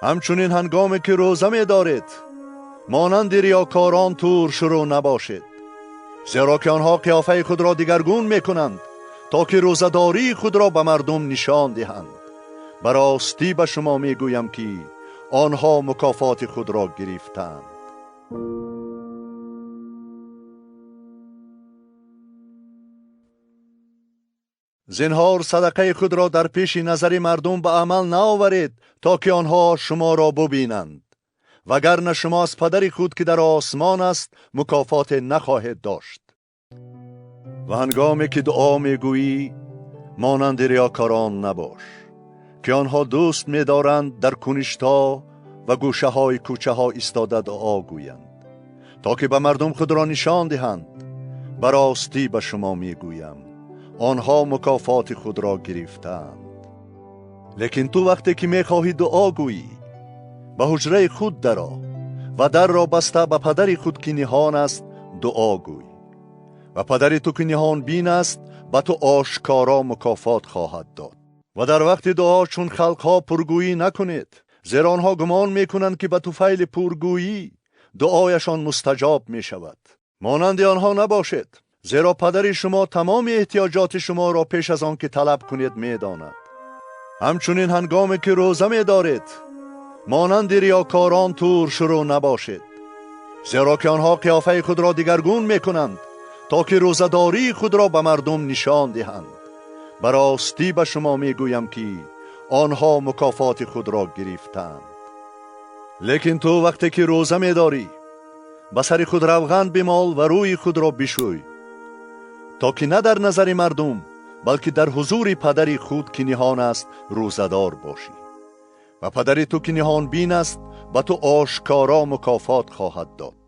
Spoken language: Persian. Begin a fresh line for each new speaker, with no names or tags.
همچنین هنگامی که روزه می دارید مانند ریاکاران طور شروع نباشید، زیرا که آنها قیافه خود را دیگرگون می کنند تا که روزه‌داری خود را به مردم نشان دهند. به راستی به شما می گویم که آنها مکافات خود را گرفتند. زنهار صدقه خود را در پیش نظر مردم به عمل نآورید تا که آنها شما را ببینند، وگرنه شما از پدر خود که در آسمان است مکافات نخواهید داشت. و هنگامی که دعا میگویی مانند ریاکاران نباش که آنها دوست می‌دارند در کنش‌ها و گوشه های کوچه ها ایستاده دعا گویند تا که به مردم خود را نشان دهند. به راستی به شما میگویم آنها مکافات خود را گرفتند. لیکن تو وقتی که میخواهی دعا گویی به حجره خود درآ و در را بسته به پدر خود که نهان است دعا گوی، و پدر تو که نهان بین است به تو آشکارا مکافات خواهد داد. و در وقت دعا چون خلقها پرگویی نکنید، زیرا آنها گمان میکنند که به طفیل پرگویی دعایشان مستجاب می شود. مانند آنها نباشید، زیرا پدر شما تمام احتیاجات شما را پیش از آن که طلب کنید می داند. همچنین هنگامی که روزه می دارید مانند ریاکاران طور شروع نباشید، زیرا که آنها قیافه خود را دیگرگون می کنند تا که روزه‌داری خود را به مردم نشان دهند. به راستی به شما می گویم که آنها مکافات خود را گرفتند. لیکن تو وقتی که روزه می داری به سر خود روغن بمال و روی خود را بشوی، تا که نه در نظر مردم بلکه در حضور پدر خود که نهان است روزه‌دار باشی، و پدر تو که نهان بین است به تو آشکارا مکافات خواهد داد.